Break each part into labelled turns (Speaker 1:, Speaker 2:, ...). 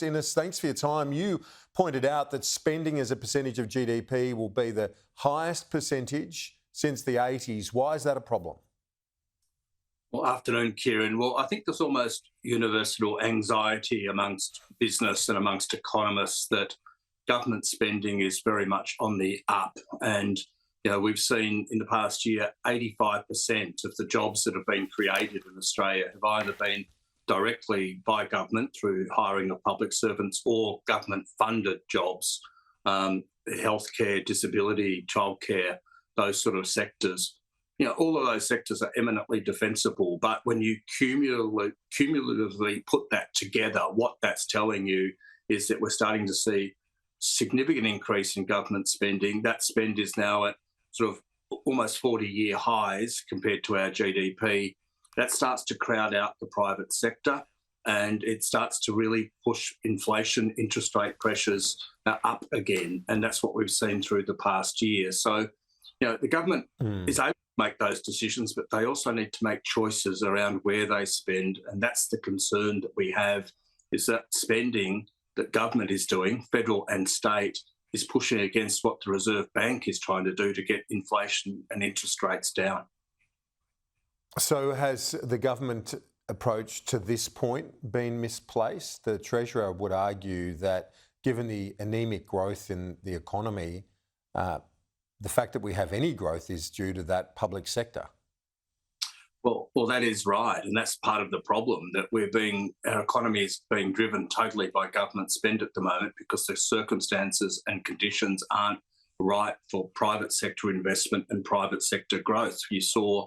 Speaker 1: Innes, thanks for your time. You pointed out that spending as a percentage of GDP will be the highest percentage since the 80s. Why is that a problem?
Speaker 2: Well, afternoon, Kieran. Well, I think there's almost universal anxiety amongst business and amongst economists that government spending is very much on the up. And, we've seen in the past year 85% of the jobs that have been created in Australia have either been directly by government through hiring of public servants or government-funded jobs, healthcare, disability, childcare, those sort of sectors. All of those sectors are eminently defensible, but when you cumulatively put that together, what that's telling you is that we're starting to see significant increase in government spending. That spend is now at sort of almost 40-year highs compared to our GDP. That starts to crowd out the private sector, and it starts to really push inflation, interest rate pressures up again. And that's what we've seen through the past year. So, the government is able to make those decisions, but they also need to make choices around where they spend. And that's the concern that we have, is that spending that government is doing, federal and state, is pushing against what the Reserve Bank is trying to do to get inflation and interest rates down.
Speaker 1: So has the government approach to this point been misplaced? The Treasurer would argue that given the anaemic growth in the economy, the fact that we have any growth is due to that public sector.
Speaker 2: Well, that is right, and that's part of the problem, that our economy is being driven totally by government spend at the moment because the circumstances and conditions aren't right for private sector investment and private sector growth. You saw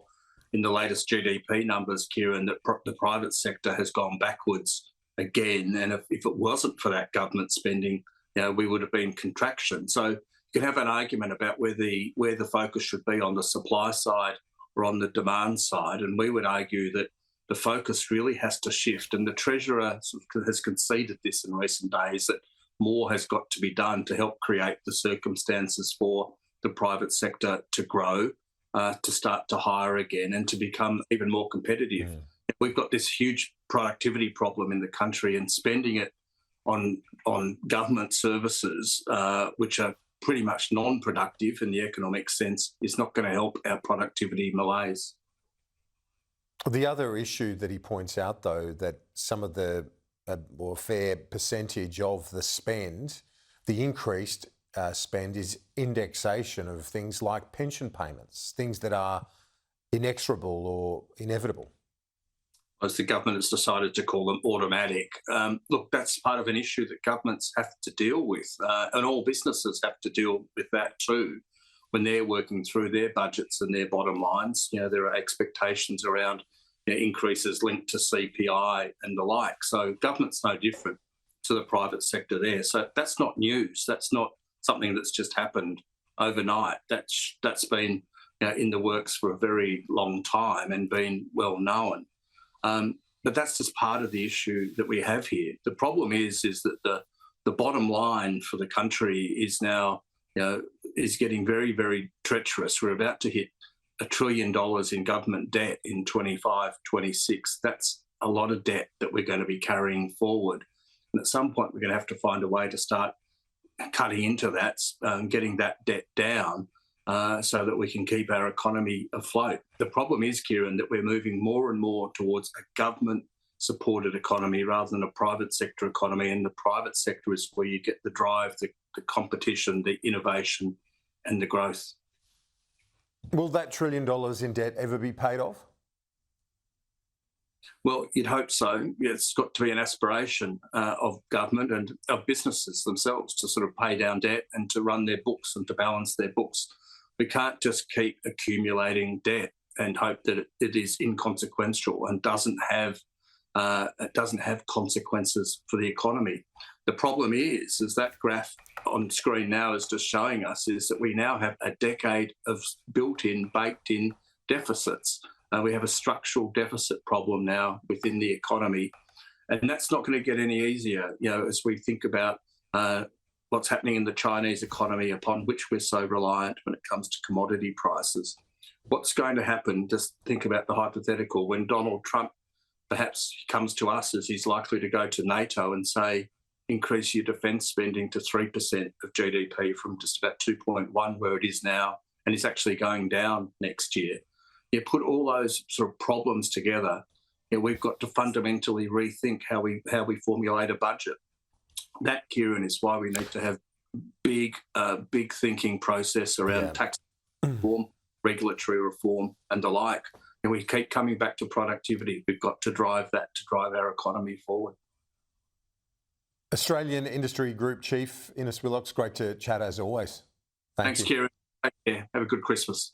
Speaker 2: in the latest GDP numbers, Kieran, that the private sector has gone backwards again, and if it wasn't for that government spending, we would have been contraction. So you can have an argument about where the focus should be on the supply side or on the demand side, and we would argue that the focus really has to shift, and the Treasurer has conceded this in recent days, that more has got to be done to help create the circumstances for the private sector to grow, to start to hire again and to become even more competitive. We've got this huge productivity problem in the country, and spending it on government services, which are pretty much non-productive in the economic sense, is not going to help our productivity malaise.
Speaker 1: The other issue that he points out, though, that some of a fair percentage of the spend, the increased spend, is indexation of things like pension payments, things that are inexorable or inevitable.
Speaker 2: As the government has decided to call them automatic. Look, that's part of an issue that governments have to deal with, and all businesses have to deal with that too. When they're working through their budgets and their bottom lines, there are expectations around increases linked to CPI and the like. So government's no different to the private sector there. So that's not news. That's not something that's just happened overnight. That's been in the works for a very long time and been well known. But that's just part of the issue that we have here. The problem is that the bottom line for the country is now, is getting very, very treacherous. We're about to hit $1 trillion in government debt in 25, 26. That's a lot of debt that we're going to be carrying forward. And at some point, we're going to have to find a way to start cutting into that, getting that debt down, so that we can keep our economy afloat. The problem is, Kieran, that we're moving more and more towards a government-supported economy rather than a private sector economy, and the private sector is where you get the drive, the competition, the innovation and the growth.
Speaker 1: Will that $1 trillion in debt ever be paid off?
Speaker 2: Well, you'd hope so. It's got to be an aspiration of government and of businesses themselves to sort of pay down debt and to run their books and to balance their books. We can't just keep accumulating debt and hope that it is inconsequential and doesn't have consequences for the economy. The problem is that graph on screen now is just showing us is that we now have a decade of built-in, baked-in deficits. We have a structural deficit problem now within the economy, and that's not going to get any easier, as we think about what's happening in the Chinese economy, upon which we're so reliant when it comes to commodity prices. What's going to happen, just think about the hypothetical, when Donald Trump perhaps comes to us as he's likely to go to NATO and say, increase your defence spending to 3% of GDP from just about 2.1 where it is now, and it's actually going down next year. You put all those sort of problems together, we've got to fundamentally rethink how we formulate a budget. That, Kieran, is why we need to have big thinking process around tax reform, regulatory reform, and the like. And we keep coming back to productivity. We've got to drive that to drive our economy forward.
Speaker 1: Australian Industry Group Chief Innes Willox, great to chat as always.
Speaker 2: Thanks, Kieran. Take care. Have a good Christmas.